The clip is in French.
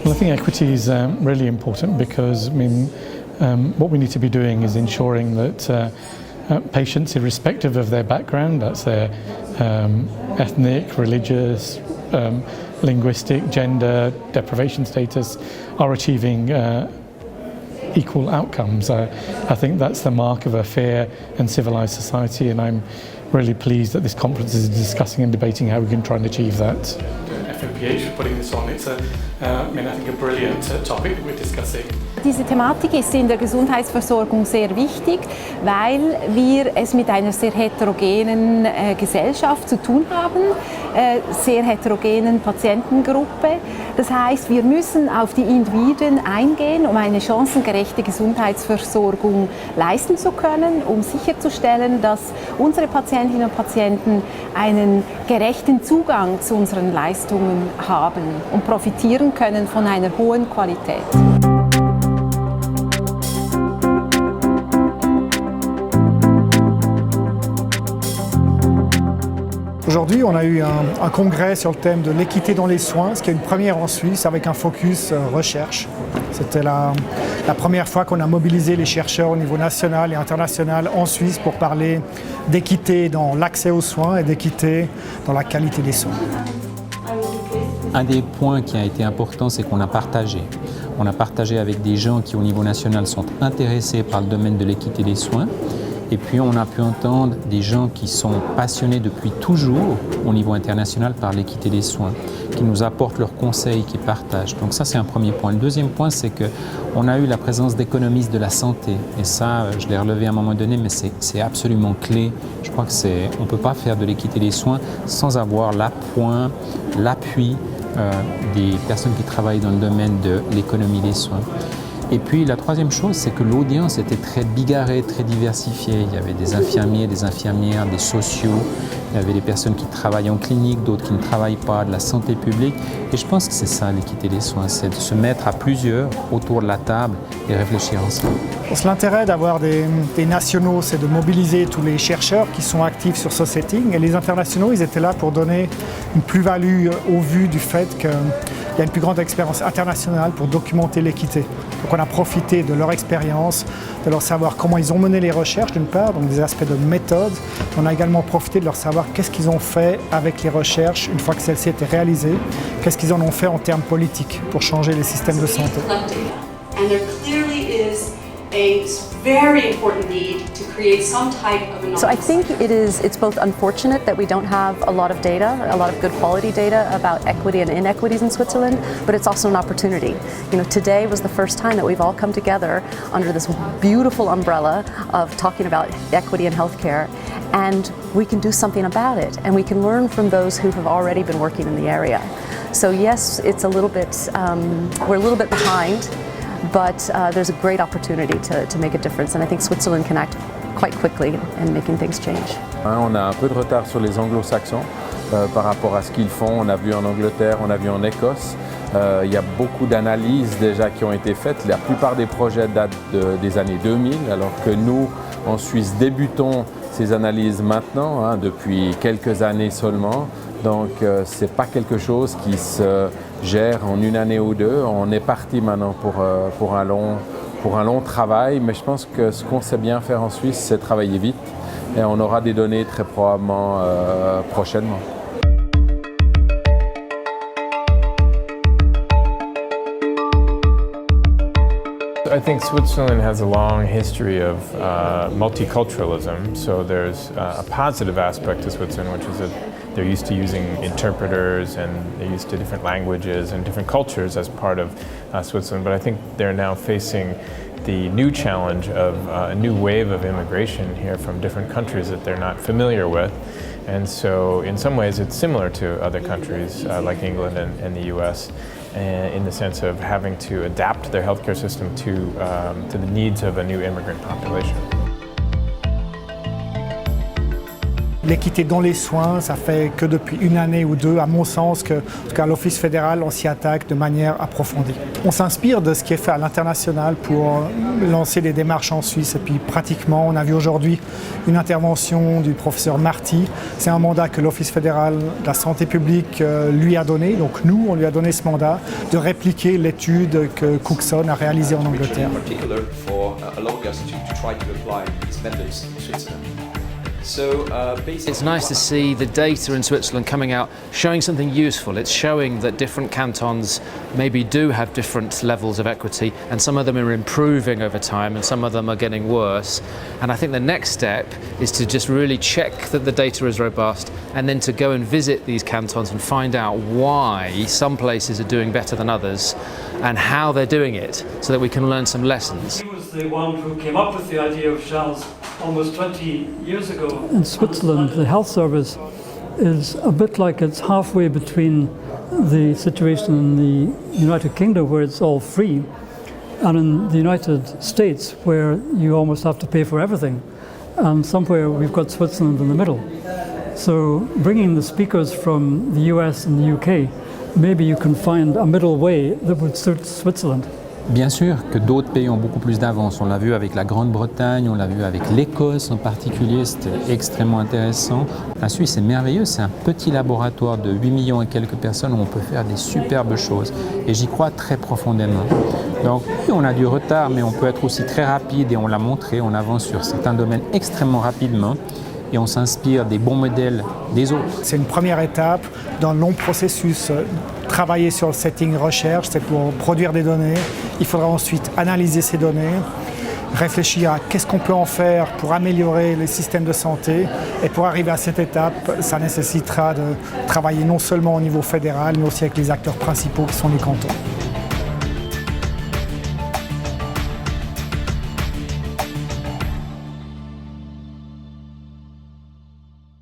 Well, I think equity is really important because, what we need to be doing is ensuring that patients, irrespective of their background, that's their ethnic, religious, linguistic, gender, deprivation status, are achieving equal outcomes. I think that's the mark of a fair and civilised society, and I'm really pleased that this conference is discussing and debating how we can try and achieve that. FMPH for putting this on. It's I think a brilliant topic that we're discussing. Diese Thematik ist in der Gesundheitsversorgung sehr wichtig, weil wir es mit einer sehr heterogenen Gesellschaft zu tun haben, sehr heterogenen Patientengruppe. Das heißt, wir müssen auf die Individuen eingehen, um eine chancengerechte Gesundheitsversorgung leisten zu können, um sicherzustellen, dass unsere Patientinnen und Patienten einen gerechten Zugang zu unseren Leistungen haben und profitieren können von einer hohen Qualität. Aujourd'hui, on a eu un congrès sur le thème de l'équité dans les soins, ce qui est une première en Suisse avec un focus recherche. C'était la première fois qu'on a mobilisé les chercheurs au niveau national et international en Suisse pour parler d'équité dans l'accès aux soins et d'équité dans la qualité des soins. Un des points qui a été important, c'est qu'on a partagé. On a partagé avec des gens qui, au niveau national, sont intéressés par le domaine de l'équité des soins. Et puis on a pu entendre des gens qui sont passionnés depuis toujours au niveau international par l'équité des soins, qui nous apportent leurs conseils, qui partagent. Donc ça c'est un premier point. Le deuxième point c'est qu'on a eu la présence d'économistes de la santé. Et ça, je l'ai relevé à un moment donné, mais c'est absolument clé. Je crois qu'on ne peut pas faire de l'équité des soins sans avoir l'appoint, l'appui des personnes qui travaillent dans le domaine de l'économie des soins. Et puis la troisième chose, c'est que l'audience était très bigarrée, très diversifiée. Il y avait des infirmiers, des infirmières, des sociaux, il y avait des personnes qui travaillent en clinique, d'autres qui ne travaillent pas, de la santé publique. Et je pense que c'est ça l'équité des soins, c'est de se mettre à plusieurs autour de la table et réfléchir ensemble. L'intérêt d'avoir des nationaux, c'est de mobiliser tous les chercheurs qui sont actifs sur ce setting. Et les internationaux, ils étaient là pour donner une plus-value au vu du fait qu'il y a une plus grande expérience internationale pour documenter l'équité. Donc on a profité de leur expérience, de leur savoir comment ils ont mené les recherches d'une part, donc des aspects de méthode. On a également profité de leur savoir qu'est-ce qu'ils ont fait avec les recherches une fois que celles-ci étaient réalisées, qu'est-ce qu'ils en ont fait en termes politiques pour changer les systèmes de santé. And there clearly is a very important need to create some type of anonymous. So I think it's both unfortunate that we don't have a lot of data, a lot of good quality data about equity and inequities in Switzerland, but it's also an opportunity. You know, today was the first time that we've all come together under this beautiful umbrella of talking about equity in healthcare, and we can do something about it, and we can learn from those who have already been working in the area. So yes, it's a little bit, we're a little bit behind, but there's a great opportunity to make a difference, and I think Switzerland can act quite quickly in making things change. On a un peu de retard sur les anglo-saxons par rapport à ce qu'ils font. On a vu en Angleterre, on a vu en Écosse. Il y a beaucoup d'analyses déjà qui ont été faites. La plupart des projets datent des années 2000, alors que nous, en Suisse, débutons ces analyses maintenant, depuis quelques années seulement. Donc ce n'est pas quelque chose qui se gère en une année ou deux. On est parti maintenant pour un long travail, mais je pense que ce qu'on sait bien faire en Suisse, c'est travailler vite. Et on aura des données très probablement prochainement. I think Switzerland has a long history of multiculturalism, so there's a positive aspect to Switzerland, which is that they're used to using interpreters and they're used to different languages and different cultures as part of Switzerland, but I think they're now facing the new challenge of a new wave of immigration here from different countries that they're not familiar with. And so in some ways it's similar to other countries like England and the US in the sense of having to adapt their healthcare system to the needs of a new immigrant population. l'équité dans les soins, ça fait que depuis une année ou deux, à mon sens, que en tout cas, l'Office fédéral, on s'y attaque de manière approfondie. On s'inspire de ce qui est fait à l'international pour lancer des démarches en Suisse. Et puis pratiquement, on a vu aujourd'hui une intervention du professeur Marty. C'est un mandat que l'Office fédéral de la santé publique lui a donné. Donc nous, on lui a donné ce mandat de répliquer l'étude que Cookson a réalisée en Angleterre. It's nice to see the data in Switzerland coming out showing something useful. It's showing that different cantons maybe do have different levels of equity, and some of them are improving over time and some of them are getting worse. And I think the next step is to just really check that the data is robust and then to go and visit these cantons and find out why some places are doing better than others and how they're doing it so that we can learn some lessons. He was the one who came up with the idea of Charles almost 20 years ago. In Switzerland, the health service is a bit like it's halfway between the situation in the United Kingdom, where it's all free, and in the United States, where you almost have to pay for everything. And somewhere we've got Switzerland in the middle. So bringing the speakers from the US and the UK, maybe you can find a middle way that would suit Switzerland. Bien sûr que d'autres pays ont beaucoup plus d'avance. On l'a vu avec la Grande-Bretagne, on l'a vu avec l'Écosse en particulier, c'était extrêmement intéressant. La Suisse est merveilleuse, c'est un petit laboratoire de 8 millions et quelques personnes où on peut faire des superbes choses. Et j'y crois très profondément. Donc oui, on a du retard, mais on peut être aussi très rapide et on l'a montré, on avance sur certains domaines extrêmement rapidement. Et on s'inspire des bons modèles des autres. C'est une première étape dans le long processus. Travailler sur le setting recherche, c'est pour produire des données. Il faudra ensuite analyser ces données, réfléchir à qu'est-ce qu'on peut en faire pour améliorer les systèmes de santé. Et pour arriver à cette étape, ça nécessitera de travailler non seulement au niveau fédéral, mais aussi avec les acteurs principaux qui sont les cantons.